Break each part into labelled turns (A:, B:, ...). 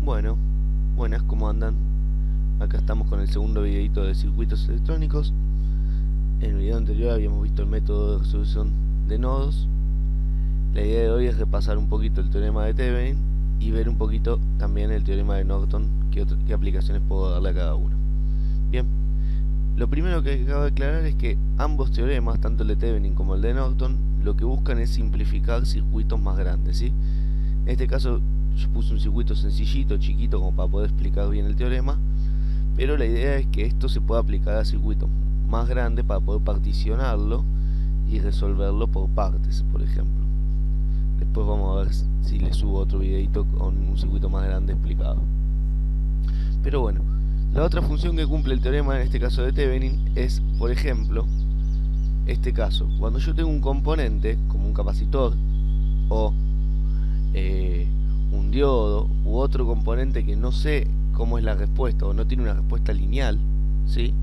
A: Bueno, buenas, ¿cómo andan? Acá estamos con el segundo videito de circuitos electrónicos. En el video anterior habíamos visto el método de resolución de nodos. La idea de hoy es repasar un poquito el teorema de Thevenin y ver un poquito también el teorema de Norton, qué aplicaciones puedo darle a cada uno. Bien, lo primero que acabo de aclarar es que ambos teoremas, tanto el de Thevenin como el de Norton, lo que buscan es simplificar circuitos más grandes, ¿sí? En este caso yo puse un circuito sencillito, chiquito, como para poder explicar bien el teorema, pero la idea es que esto se pueda aplicar a circuitos más grandes para poder particionarlo y resolverlo por partes, por ejemplo. Después vamos a ver si le subo otro videito con un circuito más grande explicado. Pero bueno, la otra función que cumple el teorema en este caso de Thevenin es, por ejemplo, este caso. Cuando yo tengo un componente, como un capacitor o un diodo u otro componente que no sé cómo es la respuesta o no tiene una respuesta lineal, ¿sí?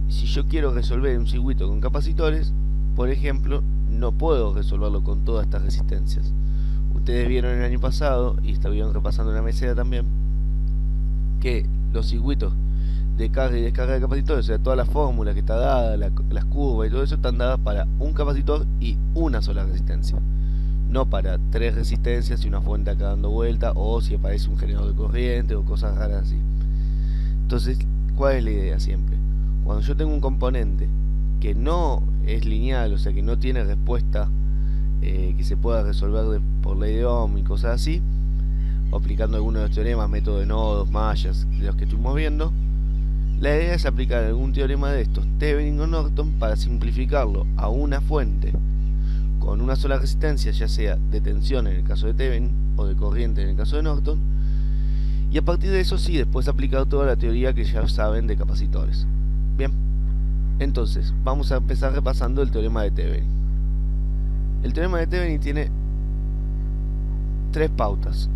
A: Si yo quiero resolver un circuito con capacitores, por ejemplo, no puedo resolverlo con todas estas resistencias. Ustedes vieron el año pasado, y estuvieron repasando en la mesera también, que los circuitos de carga y descarga de capacitores, o sea, toda la fórmula que está dada, las curvas y todo eso, están dadas para un capacitor y una sola resistencia. No para tres resistencias y una fuente acá dando vuelta, o si aparece un generador de corriente o cosas raras así. Entonces, ¿cuál es la idea siempre? Cuando yo tengo un componente que no es lineal, o sea que no tiene respuesta que se pueda resolver por ley de Ohm y cosas así, o aplicando algunos de los teoremas, método de nodos, mallas, de los que estuvimos viendo, la idea es aplicar algún teorema de estos, Thevenin o Norton, para simplificarlo a una fuente con una sola resistencia, ya sea de tensión en el caso de Thevenin o de corriente en el caso de Norton, y a partir de eso sí, después aplicar toda la teoría que ya saben de capacitores. Bien, entonces vamos a empezar repasando el teorema de Thevenin. El teorema de Thevenin tiene tres pautas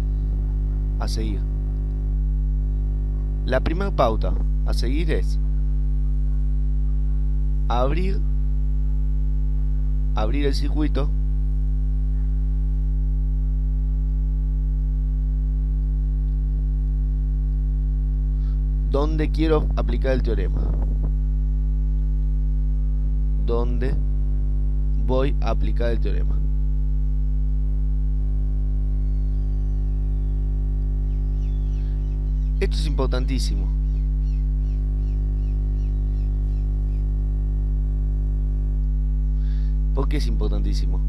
A: a seguir. La primera pauta a seguir es abrir el circuito donde quiero aplicar el teorema, donde voy a aplicar el teorema. Esto es importantísimo. ¿Por qué es importantísimo?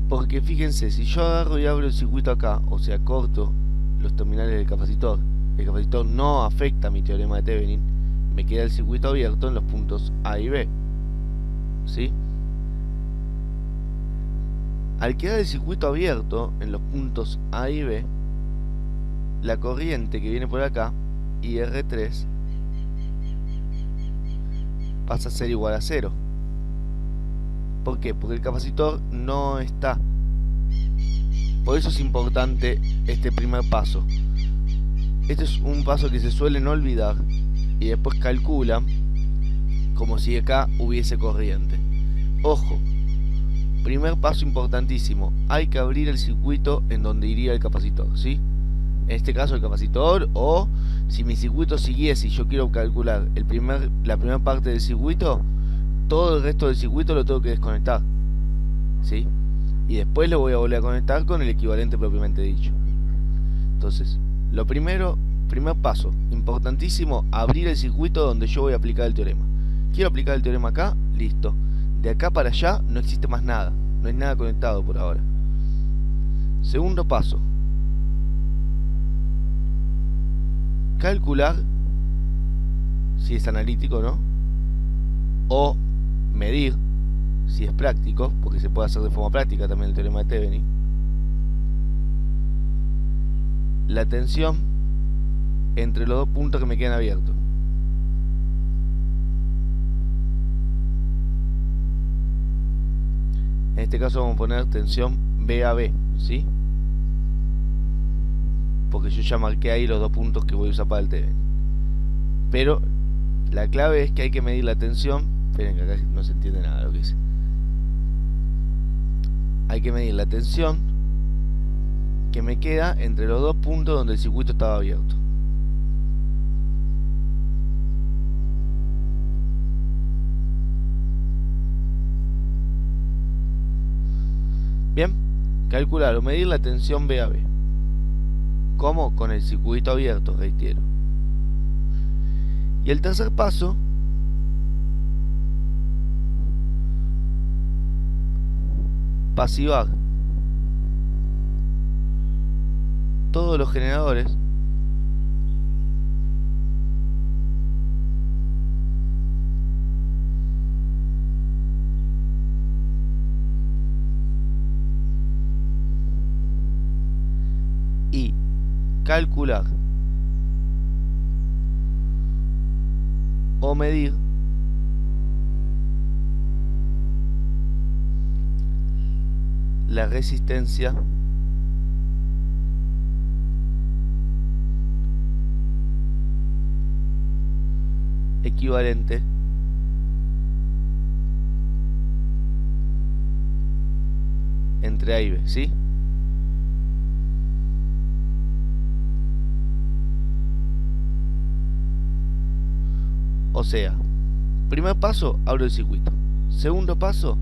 A: Porque fíjense, si yo agarro y abro el circuito acá, o sea, corto los terminales del capacitor, el capacitor no afecta a mi teorema de Thevenin, me queda el circuito abierto en los puntos A y B, ¿sí? Al quedar el circuito abierto en los puntos A y B, la corriente que viene por acá, IR3, pasa a ser igual a 0. ¿Por qué? Porque el capacitor no está. Por eso es importante este primer paso. Este es un paso que se suelen olvidar y después calculan como si acá hubiese corriente. Ojo, primer paso importantísimo, hay que abrir el circuito en donde iría el capacitor, ¿sí? En este caso el capacitor, o si mi circuito siguiese y yo quiero calcular la primera parte del circuito, todo el resto del circuito lo tengo que desconectar, ¿sí? Y después lo voy a volver a conectar con el equivalente propiamente dicho. Entonces, lo primer paso, importantísimo, abrir el circuito donde yo voy a aplicar el teorema. Quiero aplicar el teorema acá, listo. De acá para allá no existe más nada, no hay nada conectado por ahora. Segundo paso, calcular si es analítico o no, o medir si es práctico, porque se puede hacer de forma práctica también el teorema de Thevenin, la tensión entre los dos puntos que me quedan abiertos. En este caso vamos a poner tensión BAB, ¿sí? Porque yo ya marqué ahí los dos puntos que voy a usar para el Thevenin. Pero la clave es que hay que medir la tensión. Esperen que acá no se entiende nada lo que dice. Hay que medir la tensión que me queda entre los dos puntos donde el circuito estaba abierto. Bien, calcular o medir la tensión VAB. ¿Cómo? Con el circuito abierto, reitero. Y el tercer paso, pasivar todos los generadores y calcular o medir la resistencia equivalente entre A y B, ¿sí? O sea, primer paso, abro el circuito. Segundo paso,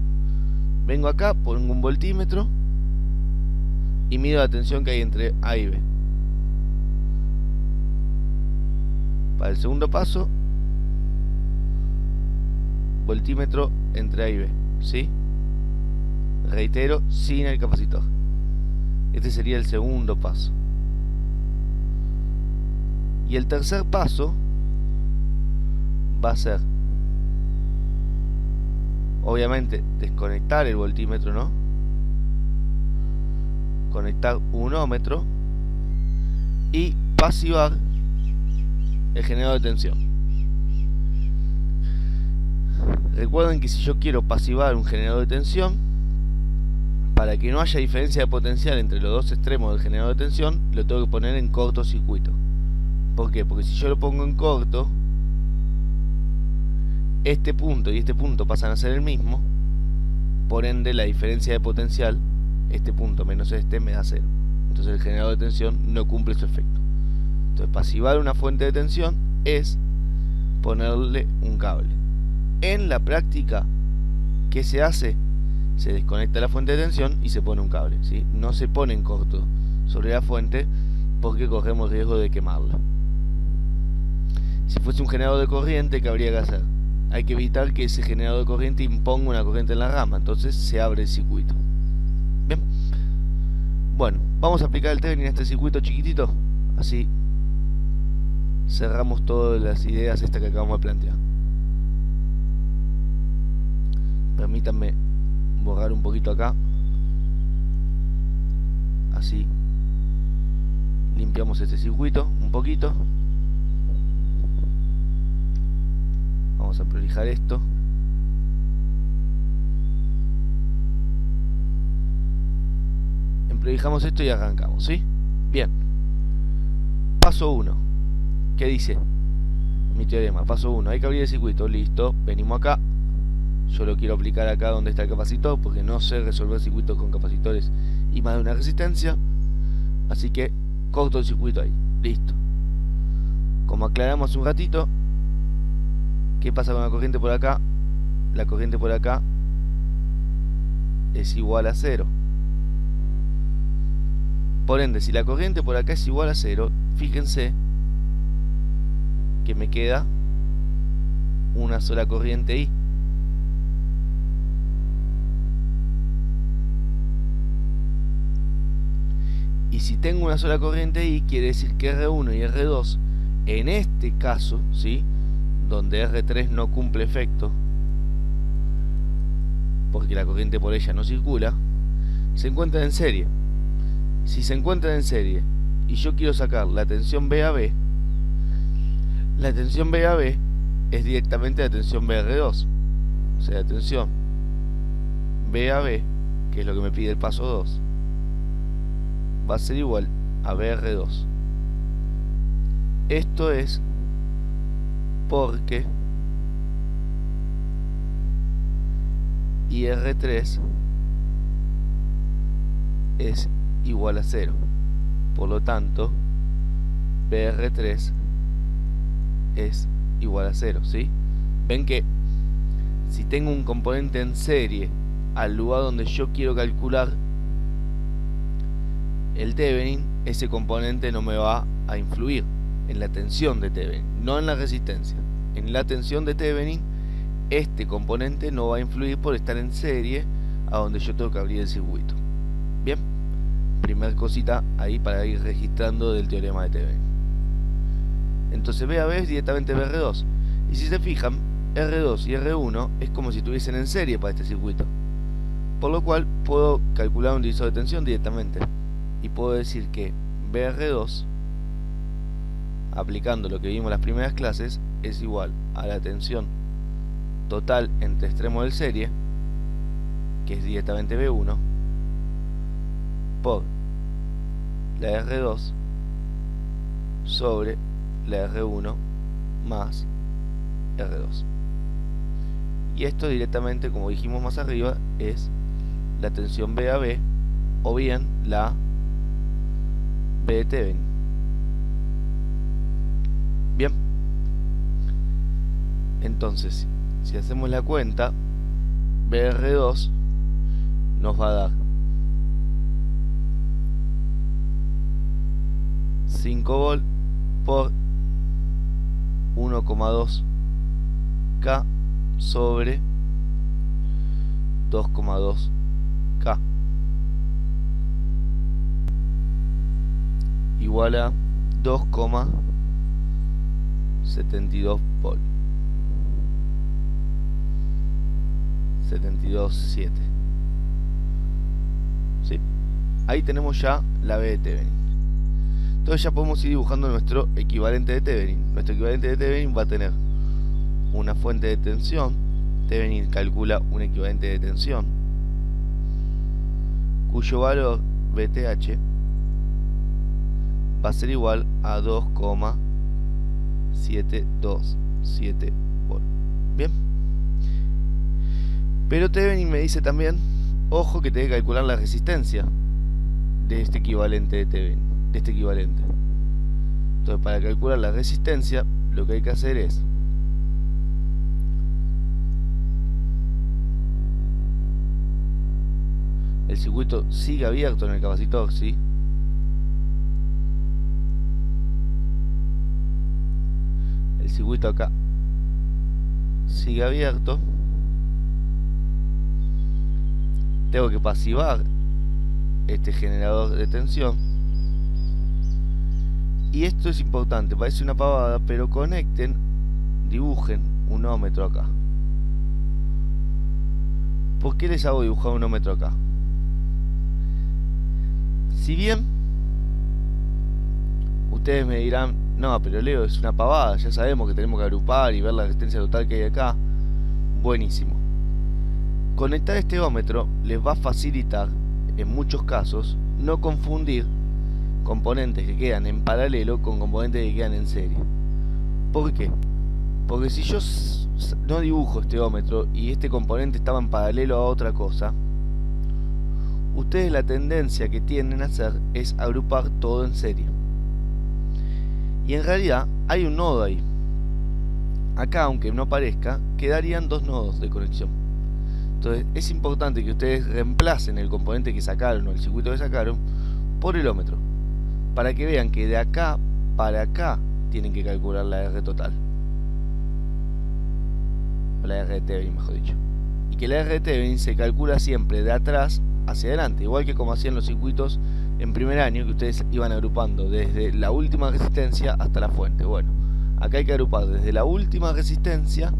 A: vengo acá, pongo un voltímetro y mido la tensión que hay entre A y B. Para el segundo paso, voltímetro entre A y B, ¿sí? Reitero, sin el capacitor. Este sería el segundo paso. Y el tercer paso va a ser, obviamente, desconectar el voltímetro, ¿no? Conectar un ohmómetro y pasivar el generador de tensión. Recuerden que si yo quiero pasivar un generador de tensión, para que no haya diferencia de potencial entre los dos extremos del generador de tensión, lo tengo que poner en cortocircuito. ¿Por qué? Porque si yo lo pongo en corto, este punto y este punto pasan a ser el mismo, por ende la diferencia de potencial, este punto menos este, me da 0. Entonces el generador de tensión no cumple su efecto. Entonces pasivar una fuente de tensión es ponerle un cable. En la práctica, ¿qué se hace? Se desconecta la fuente de tensión y se pone un cable, ¿sí? No se pone en corto sobre la fuente porque corremos el riesgo de quemarla. Si fuese un generador de corriente, ¿qué habría que hacer? Hay que evitar que ese generador de corriente imponga una corriente en la rama, entonces se abre el circuito. Bien, bueno, vamos a aplicar el Thevenin a este circuito chiquitito, así cerramos todas las ideas estas que acabamos de plantear. Permítanme borrar un poquito acá, así limpiamos este circuito un poquito. Vamos a prolijar esto. Prolijamos esto y arrancamos, ¿sí? Bien. Paso 1. ¿Qué dice mi teorema? Paso 1. Hay que abrir el circuito. Listo. Venimos acá. Yo lo quiero aplicar acá donde está el capacitor, porque no sé resolver circuitos con capacitores y más de una resistencia. Así que corto el circuito ahí. Listo. Como aclaramos un ratito, ¿qué pasa con la corriente por acá? La corriente por acá es igual a 0. Por ende, si la corriente por acá es igual a 0, fíjense que me queda una sola corriente I. Y si tengo una sola corriente I, quiere decir que R1 y R2, en este caso, ¿sí?, donde R3 no cumple efecto, porque la corriente por ella no circula, se encuentran en serie. Si se encuentran en serie y yo quiero sacar la tensión VAB, la tensión VAB es directamente la tensión BR2. O sea, la tensión VAB, que es lo que me pide el paso 2, va a ser igual a BR2. Esto es porque IR3 es igual a 0. Por lo tanto, BR3 es igual a 0, ¿sí? Ven que si tengo un componente en serie al lugar donde yo quiero calcular el Thevenin, ese componente no me va a influir en la tensión de Thevenin, no en la resistencia. En la tensión de Thevenin, este componente no va a influir por estar en serie a donde yo tengo que abrir el circuito. Bien, primer cosita ahí para ir registrando del teorema de Thevenin. Entonces B a B es directamente BR2. Y si se fijan, R2 y R1 es como si estuviesen en serie para este circuito. Por lo cual puedo calcular un divisor de tensión directamente. Y puedo decir que BR2, aplicando lo que vimos en las primeras clases, es igual a la tensión total entre extremos del serie, que es directamente B1, por la R2 sobre la R1 más R2. Y esto directamente, como dijimos más arriba, es la tensión B a B, o bien la B de Thevenin. Bien, entonces si hacemos la cuenta, BR2 nos va a dar 5 volt por 1,2 K sobre 2,2 K igual a 2,72 volt, 72,7. ¿Sí? Ahí tenemos ya la B de Thevenin. Entonces ya podemos ir dibujando nuestro equivalente de Thevenin. Nuestro equivalente de Thevenin va a tener una fuente de tensión. Thevenin calcula un equivalente de tensión cuyo valor VTH va a ser igual a 2,727 volt. Bien. Pero Thevenin me dice también, ojo, que tengo que calcular la resistencia de este equivalente de Thevenin, de este equivalente. Entonces, para calcular la resistencia, lo que hay que hacer es el circuito sigue abierto en el capacitor, ¿sí? El circuito acá sigue abierto. Tengo que pasivar este generador de tensión. Y esto es importante, parece una pavada, pero conecten, dibujen un ohmmetro acá. ¿Por qué les hago dibujar un ohmmetro acá? Si bien ustedes me dirán, no, pero Leo, es una pavada, ya sabemos que tenemos que agrupar y ver la resistencia total que hay acá. Buenísimo. Conectar este ohmmetro les va a facilitar, en muchos casos, no confundir componentes que quedan en paralelo con componentes que quedan en serie. ¿Por qué? Porque si yo no dibujo este ohmmetro y este componente estaba en paralelo a otra cosa, ustedes la tendencia que tienden a hacer es agrupar todo en serie. Y en realidad hay un nodo ahí. Acá, aunque no parezca, quedarían dos nodos de conexión. Entonces es importante que ustedes reemplacen el componente que sacaron o el circuito que sacaron por el ohmmetro, para que vean que de acá para acá tienen que calcular la R total, o la R de Thevenin, mejor dicho, y que la R de Thevenin se calcula siempre de atrás hacia adelante, igual que como hacían los circuitos en primer año, que ustedes iban agrupando desde la última resistencia hasta la fuente. Bueno, acá hay que agrupar desde la última resistencia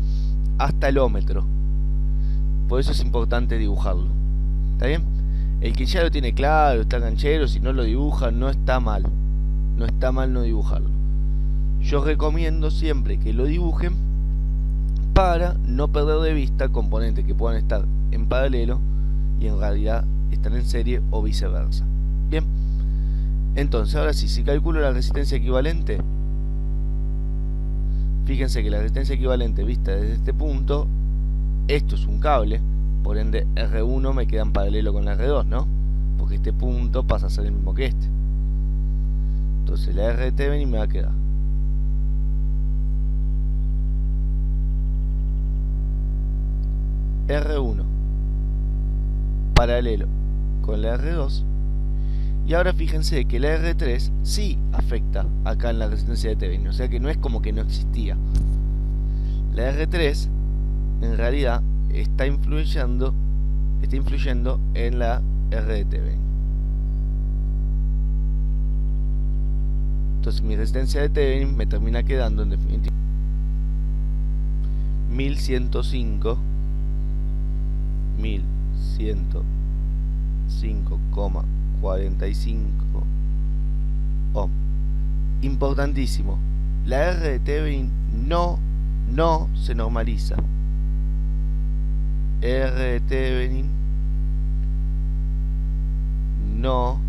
A: hasta el ohmmetro. Por eso es importante dibujarlo. ¿Está bien? El que ya lo tiene claro, está canchero, si no lo dibuja, no está mal. No está mal no dibujarlo. Yo recomiendo siempre que lo dibujen para no perder de vista componentes que puedan estar en paralelo y en realidad están en serie o viceversa. Bien. Entonces, ahora sí, si calculo la resistencia equivalente, fíjense que la resistencia equivalente vista desde este punto, esto es un cable, por ende R1 me queda en paralelo con la R2, ¿no? Porque este punto pasa a ser el mismo que este. Entonces la R de Thevenin me va a quedar R1 paralelo con la R2. Y ahora fíjense que la R3 sí afecta acá en la resistencia de Thevenin, o sea que no es como que no existía. La R3 en realidad está influyendo en la R de Thevenin. Entonces mi resistencia de Thevenin me termina quedando en definitiva 1105,45 ohm. Importantísimo, la R de Thevenin no se normaliza. R de Thevenin no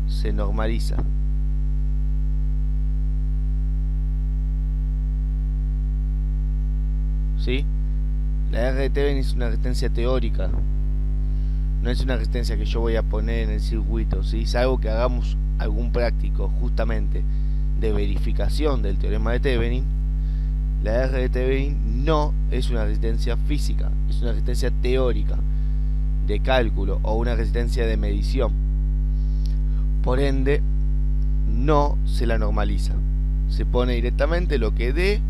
A: se normaliza. ¿Sí? La R de Thevenin es una resistencia teórica, no es una resistencia que yo voy a poner en el circuito, ¿sí? Salvo que hagamos algún práctico justamente de verificación del teorema de Thevenin. La R de Thevenin no es una resistencia física, es una resistencia teórica de cálculo o una resistencia de medición. Por ende, no se la normaliza. Se pone directamente lo que dé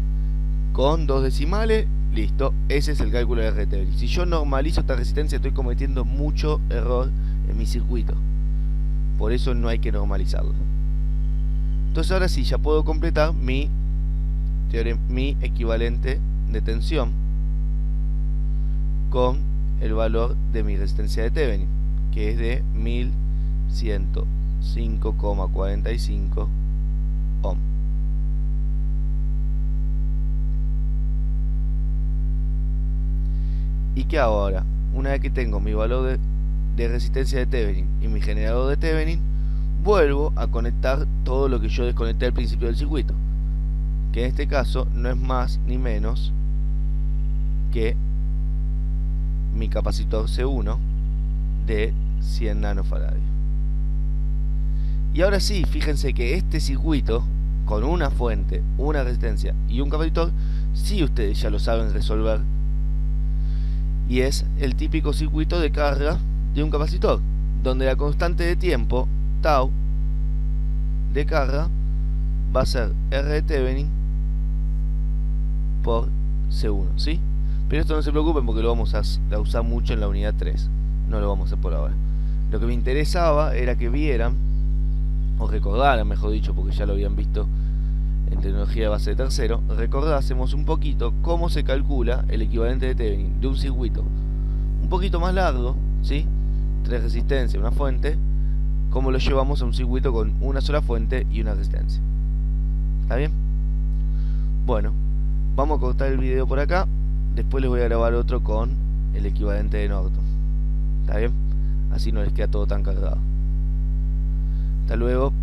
A: con 2 decimales, listo, ese es el cálculo de R de Thevenin. Si yo normalizo esta resistencia, estoy cometiendo mucho error en mi circuito. Por eso no hay que normalizarlo. Entonces ahora sí, ya puedo completar mi equivalente de tensión con el valor de mi resistencia de Thevenin, que es de 1105,45 ohm. ¿Y qué hago ahora? Una vez que tengo mi valor de resistencia de Thevenin y mi generador de Thevenin, vuelvo a conectar todo lo que yo desconecté al principio del circuito, que en este caso no es más ni menos que mi capacitor C1 de 100 nanofarads. Y ahora sí, fíjense que este circuito con una fuente, una resistencia y un capacitor, sí ustedes ya lo saben resolver, y es el típico circuito de carga de un capacitor, donde la constante de tiempo tau de carga va a ser R de Thevenin por C1, ¿sí? Pero esto no se preocupen porque lo vamos a usar mucho en la unidad 3, no lo vamos a hacer por ahora. Lo que me interesaba era que vieran, o recordaran mejor dicho, porque ya lo habían visto en tecnología de base de tercero, recordásemos un poquito cómo se calcula el equivalente de Thevenin de un circuito un poquito más largo, ¿sí? 3 resistencias, una fuente, cómo lo llevamos a un circuito con una sola fuente y una resistencia. ¿Está bien? Bueno, vamos a cortar el video por acá, después les voy a grabar otro con el equivalente de Norton. ¿Está bien? Así no les queda todo tan cargado. Hasta luego.